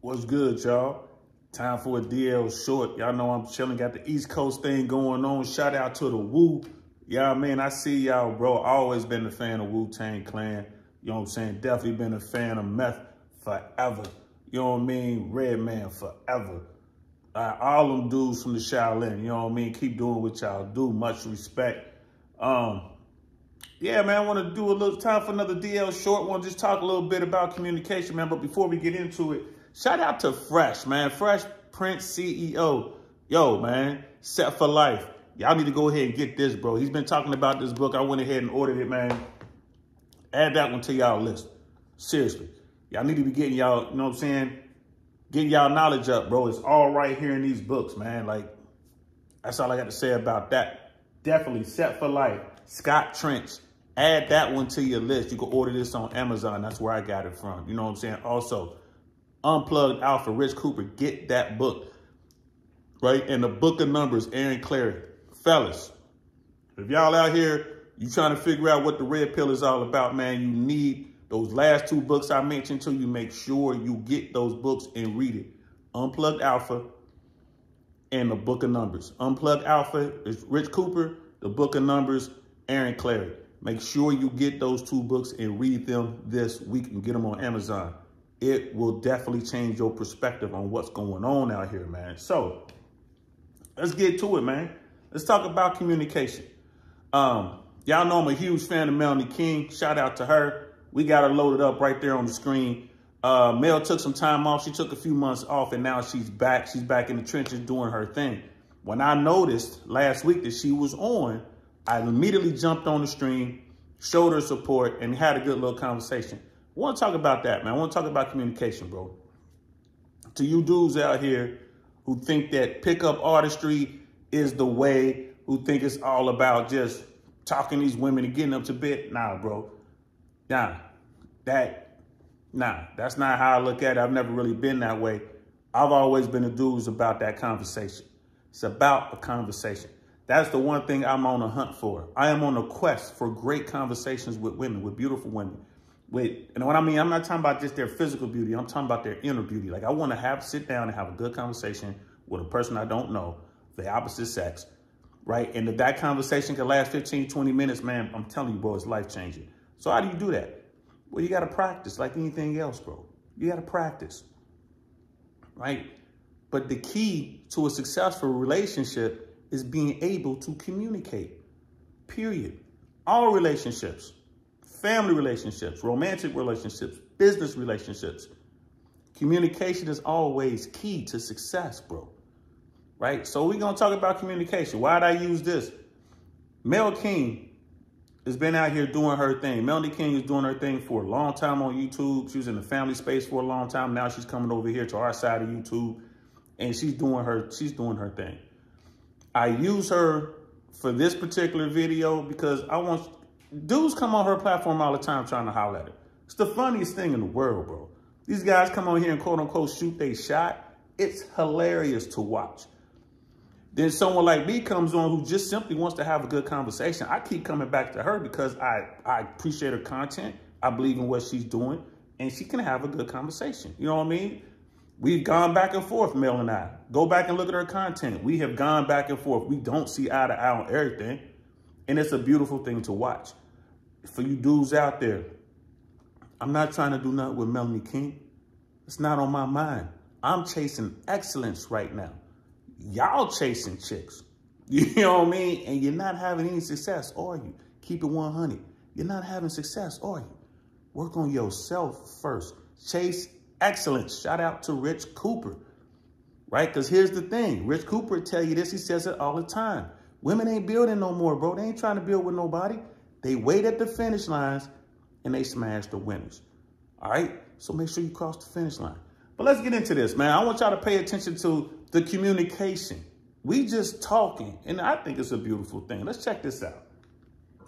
What's good, y'all? Time for a DL short. Y'all know I'm chilling, got the East Coast thing going on. Shout out to the Wu. Yeah, man, I see y'all, bro. Always been a fan of Wu-Tang Clan. You know what I'm saying? Definitely been a fan of Meth forever. You know what I mean? Redman forever. All them dudes from the Shaolin, you know what I mean? Keep doing what y'all do. Much respect. Yeah, man, I want to do a little time for another DL short. Want to just talk a little bit about communication, man. But before we get into it, shout out to Fresh, man. Fresh Prince CEO. Yo, man, Set for Life. Y'all need to go ahead and get this, bro. He's been talking about this book. I went ahead and ordered it, man. Add that one to y'all list. Seriously. Y'all need to be getting y'all, you know what I'm saying? Getting y'all knowledge up, bro. It's all right here in these books, man. Like, that's all I got to say about that. Definitely Set for Life. Scott Trench. Add that one to your list. You can order this on Amazon. That's where I got it from. You know what I'm saying? Also, Unplugged Alpha, Rich Cooper. Get that book. Right? And the Book of Numbers, Aaron Clarey. Fellas, if y'all out here, you trying to figure out what the red pill is all about, man, you need those last two books I mentioned to you. Make sure you get those books and read it. Unplugged Alpha and the Book of Numbers. Unplugged Alpha is Rich Cooper. The Book of Numbers, Aaron Clarey. Make sure you get those two books and read them this week and get them on Amazon. It will definitely change your perspective on what's going on out here, man. So let's get to it, man. Let's talk about communication. Y'all know I'm a huge fan of Melanie King. Shout out to her. We got her loaded up right there on the screen. Mel took some time off. She took a few months off, and now she's back. She's back in the trenches doing her thing. When I noticed last week that she was on, I immediately jumped on the stream, showed her support, and had a good little conversation. I want to talk about that, man. I want to talk about communication, bro. To you dudes out here who think that pickup artistry is the way, who think it's all about just talking these women and getting them to bed. Nah, bro. Nah, that's not how I look at it. I've never really been that way. I've always been a dude who's about that conversation. It's about a conversation. That's the one thing I'm on a hunt for. I am on a quest for great conversations with women, with beautiful women. And what I mean, I'm not talking about just their physical beauty. I'm talking about their inner beauty. Like, I want to sit down and have a good conversation with a person I don't know, the opposite sex, right? And if that conversation can last 15, 20 minutes, man, I'm telling you, bro, it's life-changing. So how do you do that? Well, you got to practice like anything else, bro. You got to practice, right? But the key to a successful relationship is being able to communicate, period. All relationships, family relationships, romantic relationships, business relationships. Communication is always key to success, bro. Right? So we're going to talk about communication. Why did I use this? Mel King has been out here doing her thing. Melanie King is doing her thing for a long time on YouTube. She was in the family space for a long time. Now she's coming over here to our side of YouTube, and she's doing her thing. I use her for this particular video because I want dudes come on her platform all the time trying to holler at her. It's the funniest thing in the world, bro. These guys come on here and quote unquote shoot they shot. It's hilarious to watch. Then someone like me comes on who just simply wants to have a good conversation. I keep coming back to her because I appreciate her content. I believe in what she's doing, and she can have a good conversation. You know what I mean? We've gone back and forth, Mel and I. Go back and look at her content. We have gone back and forth. We don't see eye to eye on everything. And it's a beautiful thing to watch. For you dudes out there, I'm not trying to do nothing with Melanie King. It's not on my mind. I'm chasing excellence right now. Y'all chasing chicks. You know what I mean? And you're not having any success, are you? Keep it 100. You're not having success, are you? Work on yourself first. Chase excellence. Shout out to Rich Cooper, right? Because here's the thing. Rich Cooper tell you this. He says it all the time. Women ain't building no more, bro. They ain't trying to build with nobody. They wait at the finish lines and they smash the winners. All right? So make sure you cross the finish line. But let's get into this, man. I want y'all to pay attention to the communication. We just talking, and I think it's a beautiful thing. Let's check this out.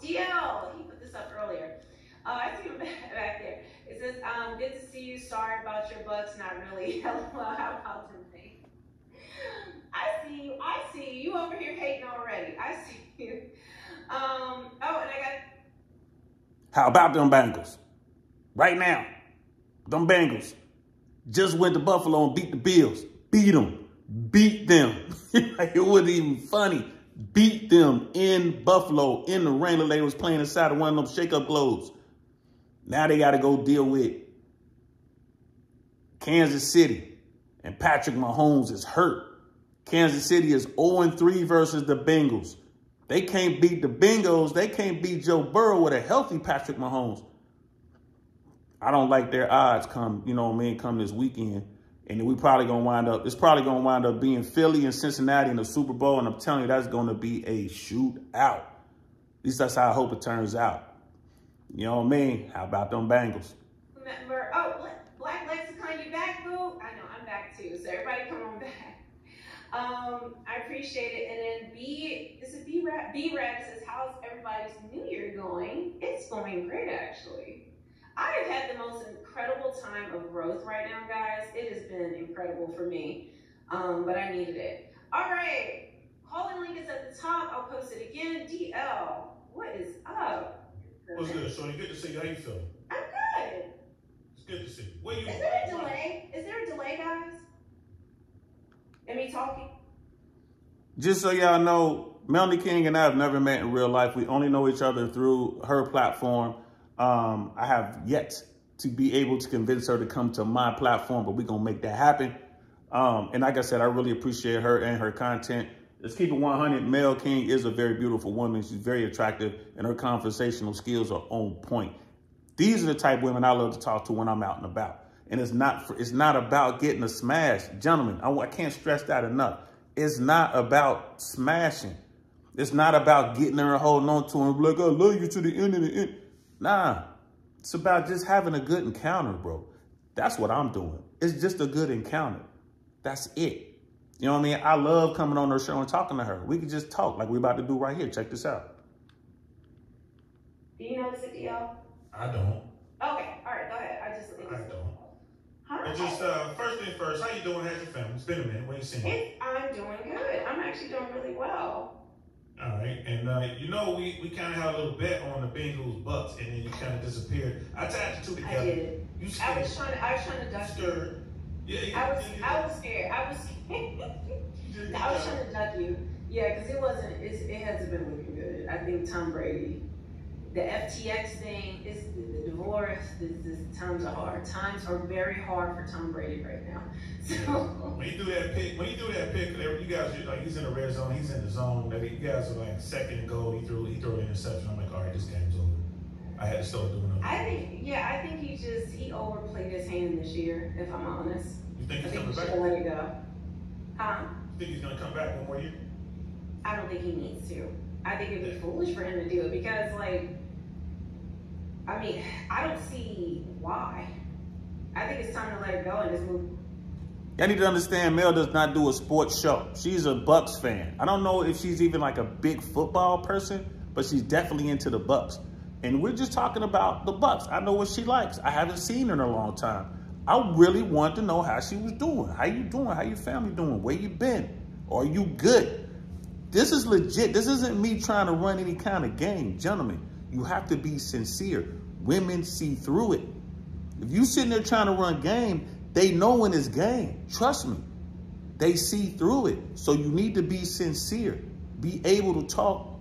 DL, he put this up earlier. I see him back there. It says, good to see you. Sorry about your books. Not really. LOL. How about them things? I see you. I see you. You over here hating already. I see you. Oh, and I got... How about them bangles? Right now. Them bangles. Just went to Buffalo and beat the Bills. Beat them. Beat them. Like, it wasn't even funny. Beat them in Buffalo in the rain. The lady was playing inside of one of them shake-up globes. Now they got to go deal with Kansas City. And Patrick Mahomes is hurt. Kansas City is 0-3 versus the Bengals. They can't beat the Bengals. They can't beat Joe Burrow with a healthy Patrick Mahomes. I don't like their odds come, you know what I mean, come this weekend. And we probably going to wind up, it's probably going to wind up being Philly and Cincinnati in the Super Bowl. And I'm telling you, that's going to be a shootout. At least that's how I hope it turns out. You know what I mean? How about them Bengals? Remember, oh, Black Lexicon, you back, boo? I know, I'm back too. So everybody come on back. I appreciate it. And then B-Rap says, how's everybody's New Year going? It's going great, actually. I have had the most incredible time of growth right now, guys. It has been incredible for me, but I needed it. All right, calling link is at the top. I'll post it again. DL, what is up? What's good, Shorty? Good to see you. How you feeling? I'm good. It's good to see you. Where you? Is there a delay? Is there a delay, guys? In me talking? Just so y'all know, Melanie King and I have never met in real life. We only know each other through her platform. I have yet to be able to convince her to come to my platform, but we're going to make that happen. And like I said, I really appreciate her and her content. Let's keep it 100. Mel King is a very beautiful woman. She's very attractive, and her conversational skills are on point. These are the type of women I love to talk to when I'm out and about. And it's not about getting a smash. Gentlemen, I can't stress that enough. It's not about smashing. It's not about getting her and holding on to her and be like, I love you to the end of the end. Nah, it's about just having a good encounter, bro. That's what I'm doing. It's just a good encounter. That's it. You know what I mean? I love coming on her show and talking to her. We can just talk like we're about to do right here. Check this out. Do you notice it, DL? I don't. Okay, all right, go ahead. I don't. But just first thing first, how you doing? How's your family? It's been a minute. When you seen me? I'm doing good. I'm actually doing really well. All right, and you know we kind of had a little bet on the Bengals Bucks, and then you kind of disappeared. I tied the two together. I did. You I was trying to duck you. Yeah, I was scared. I was trying to duck you. Yeah, because it hasn't been looking good. I think Tom Brady, the FTX thing, is the divorce. Times are hard. Times are very hard for Tom Brady right now. So when you do that pick, you guys are like, he's in the red zone, he's in the zone. You guys are like second and goal. He threw an interception. I'm like, all right, this game's over. I had to start doing it. I think he overplayed his hand this year. If I'm honest, You think he's coming back? Let it go. You think he's gonna come back one more year? I don't think he needs to. I think it'd be foolish for him to do it because, like, I mean, I don't see why. I think it's time to let it go and just move. Y'all need to understand, Mel does not do a sports show. She's a Bucks fan. I don't know if she's even like a big football person, but she's definitely into the Bucks. And we're just talking about the Bucks. I know what she likes. I haven't seen her in a long time. I really want to know how she was doing. How you doing? How your family doing? Where you been? Are you good? This is legit. This isn't me trying to run any kind of game. Gentlemen, you have to be sincere. Women see through it. If you sitting there trying to run game, they know when it's game. Trust me. They see through it. So you need to be sincere. Be able to talk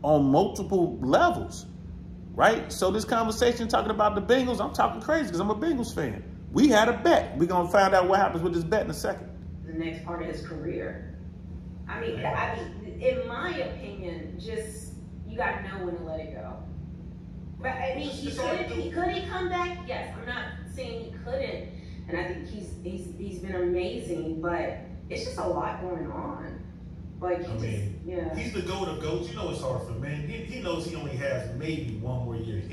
on multiple levels, right? So this conversation talking about the Bengals, I'm talking crazy because I'm a Bengals fan. We had a bet. We're going to find out what happens with this bet in a second. The next part of his career. I mean, in my opinion, just, you got to know when to let it go. But I mean, could he come back? Yes, I'm not saying he couldn't. And I think he's been amazing, but it's just a lot going on. Like, he's the GOAT of GOATs. You know it's hard for men. He knows he only has maybe one more year.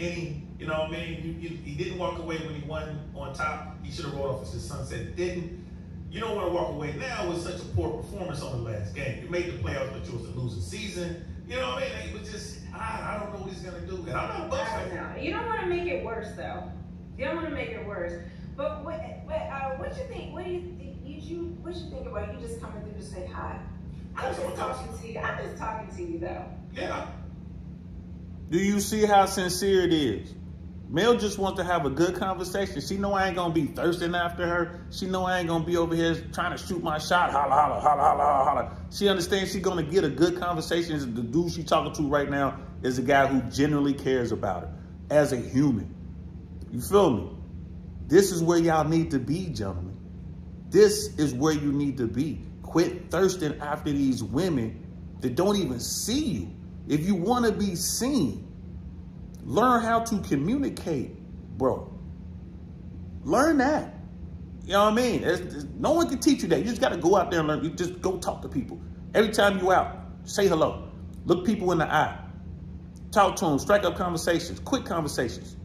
You know what I mean? He didn't walk away when he won on top. He should have rolled off as his sunset. Didn't. You don't want to walk away now with such a poor performance on the last game. You made the playoffs, but it was a losing season. You know what I mean? It was just, I don't know what he's going to do. And I'm not a Bucks fan. You don't want to make it worse, though. You don't want to make it worse. But what you think? What do you think? What you think about you just coming through to say hi? I'm just talking to you. I'm just talking to you, though. Yeah. Do you see how sincere it is? Mel just wants to have a good conversation. She know I ain't gonna be thirsting after her. She know I ain't gonna be over here trying to shoot my shot. Holla, holla, holla, holla, holla. She understands she's gonna get a good conversation. The dude she talking to right now is a guy who genuinely cares about her as a human. You feel me? This is where y'all need to be, gentlemen. This is where you need to be. Quit thirsting after these women that don't even see you. If you want to be seen, learn how to communicate, bro. Learn that. You know what I mean? No one can teach you that. You just got to go out there and learn. You just go talk to people. Every time you out, say hello. Look people in the eye. Talk to them. Strike up conversations. Quick conversations.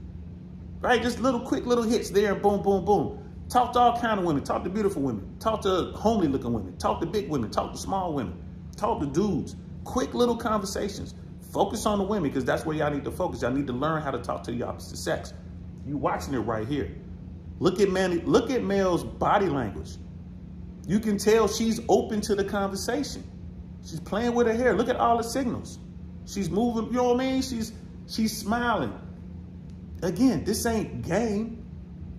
Right? Just quick little hits there and boom, boom, boom. Talk to all kind of women. Talk to beautiful women. Talk to homely looking women. Talk to big women. Talk to small women. Talk to dudes. Quick little conversations. Focus on the women because that's where y'all need to focus. Y'all need to learn how to talk to the opposite sex. You watching it right here. Look at Mel's body language. You can tell she's open to the conversation. She's playing with her hair. Look at all the signals. She's moving, you know what I mean? She's smiling. Again, this ain't game.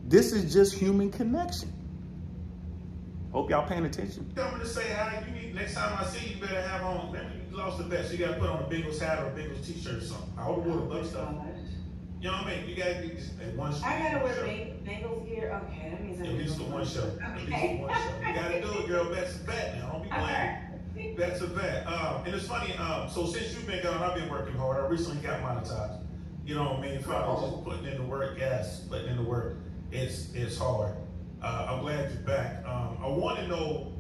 This is just human connection. Hope y'all paying attention. Tell me to say hi. You need, next time I see you, better have on. Maybe you lost the bet. So you got to put on a Bengals hat or a Bengals t-shirt or something. I hope you wore the Buck stuff. You know what I mean? You got to be just at one show. I got to wear Bengals gear. Okay, that means at least the one show. Okay. At least the one show. You got to do it, girl. Bet's a bet now. Don't be playing. Bet's a bet. And it's funny. So since you've been gone, I've been working hard. I recently got monetized. You know what I mean? Probably just putting in the work. Yes, putting in the work. It's hard. I'm glad you're back. I want to know,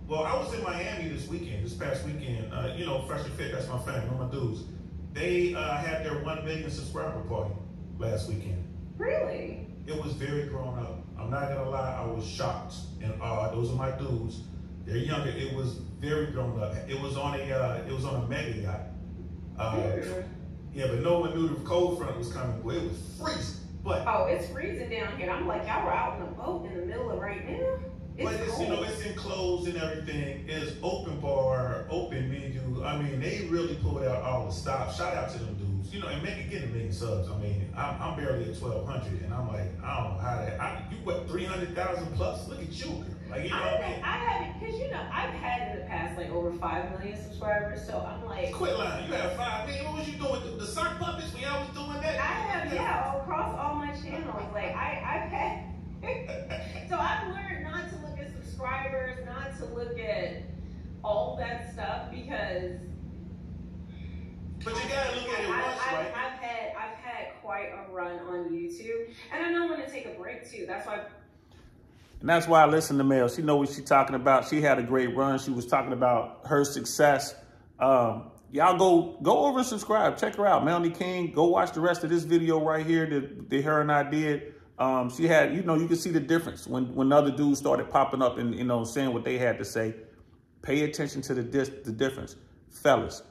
well, I was in Miami this past weekend. You know, Fresh and Fit, that's my family, one of my dudes. They had their 1 million subscriber party last weekend. Really? It was very grown up. I'm not gonna lie, I was shocked and awed. Those are my dudes. They're younger. It was very grown up. It was on a mega yacht. Yeah, but no one knew the cold front was coming. Well, it was freezing. But it's freezing down here. I'm like, y'all were out in a boat in the middle of right now. It's you know, it's enclosed and everything. It's open bar, open menu. I mean, they really pulled out all the stops. Shout out to them dudes. You know, and make it get 1 million subs. I mean, I'm barely at 1,200, and I'm like, I don't know how that. You what 300,000 plus? Look at you, girl. Like, you know what I mean? I haven't, because you know, I've had in the past like over 5 million subscribers. So I'm like, quit lying. You had 5 million. What was you doing? The sock puppets when y'all was doing that? I have, yeah, across all my channels. Like I've had. So I've learned not to look at subscribers, not to look at all that stuff because. But you gotta look at it once, right? I've had quite a run on YouTube, and I know when to take a break too. That's why. And that's why I listen to Mel. She know what she's talking about. She had a great run. She was talking about her success. Y'all go over and subscribe. Check her out, Melanie King. Go watch the rest of this video right here that her and I did. She had, you know, you can see the difference when other dudes started popping up and, you know, saying what they had to say. Pay attention to the difference. Fellas,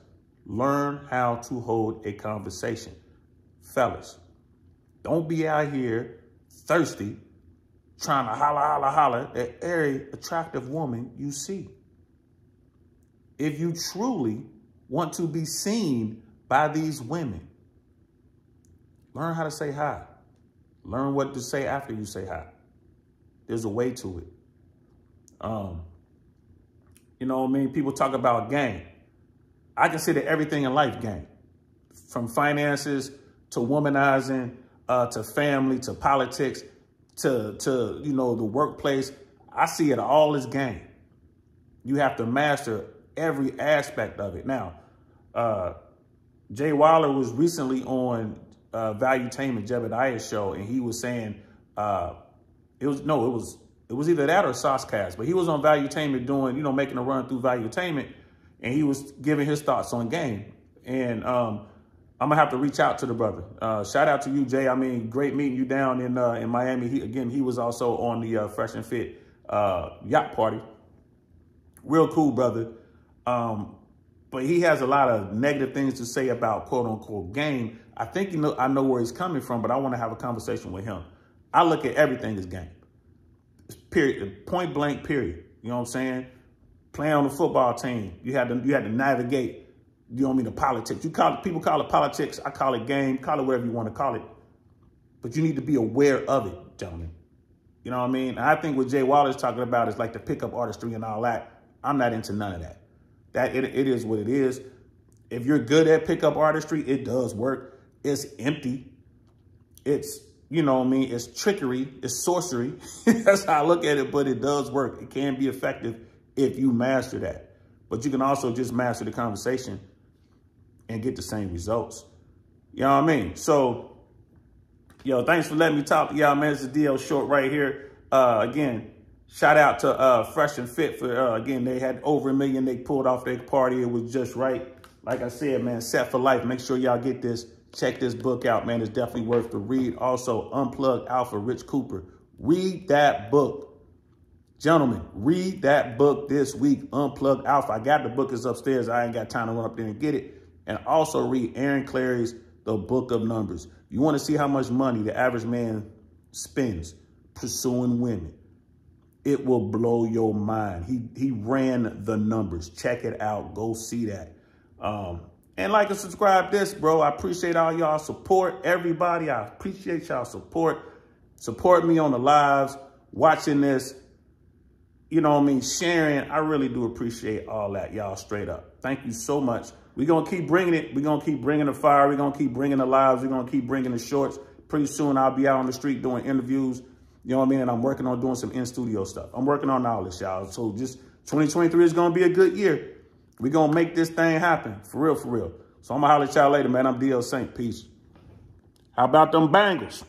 learn how to hold a conversation. Fellas, don't be out here thirsty, trying to holler at every attractive woman you see. If you truly want to be seen by these women, learn how to say hi. Learn what to say after you say hi. There's a way to it. You know what I mean? People talk about game. I consider everything in life game. From finances to womanizing, to family, to politics, to you know, the workplace. I see it all as game. You have to master every aspect of it. Now, Jay Wilder was recently on Valuetainment, Jebediah's show, and he was saying it was either that or Saucecast, but he was on Valuetainment doing, you know, making a run through Valuetainment, and he was giving his thoughts on game. And I'm gonna have to reach out to the brother. Shout out to you, Jay. I mean, great meeting you down in Miami. He was also on the Fresh and Fit yacht party. Real cool brother. But he has a lot of negative things to say about quote unquote game. I think I know where he's coming from, but I want to have a conversation with him. I look at everything as game. Period. Point blank, period. You know what I'm saying? Playing on the football team, you had to navigate, you know what I mean, the politics. People call it politics, I call it game, call it whatever you want to call it. but you need to be aware of it, gentlemen. You know what I mean? And I think what Jay Waller's talking about is like the pickup artistry and all that. I'm not into none of that. It is what it is. If you're good at pickup artistry, it does work. It's empty. It's, you know what I mean? It's trickery. It's sorcery. That's how I look at it, but it does work. It can be effective if you master that. But you can also just master the conversation and get the same results. You know what I mean? So, yo, thanks for letting me talk to y'all, man. It's a DL Short right here. Again, shout out to Fresh and Fit for, again, they had over 1 million. They pulled off their party. It was just right. Like I said, man, Set for Life. Make sure y'all get this. Check this book out, man. It's definitely worth the read. Also, Unplugged Alpha, Rich Cooper. Read that book. Gentlemen, read that book this week, Unplugged Alpha. I got the book. It's upstairs. I ain't got time to run up there and get it. And also read Aaron Clarey's The Book of Numbers. You want to see how much money the average man spends pursuing women. It will blow your mind. He ran the numbers. Check it out. Go see that. And like and subscribe this, bro. I appreciate all y'all support. Everybody, I appreciate y'all support. Support me on the lives, watching this. You know what I mean? Sharing. I really do appreciate all that, y'all, straight up. Thank you so much. We're going to keep bringing it. We're going to keep bringing the fire. We're going to keep bringing the lives. We're going to keep bringing the shorts. Pretty soon, I'll be out on the street doing interviews. You know what I mean? And I'm working on doing some in-studio stuff. I'm working on all this, y'all. So just 2023 is going to be a good year. We're going to make this thing happen. For real, for real. So I'm going to holler at y'all later, man. I'm DL Saint. Peace. How about them bangers?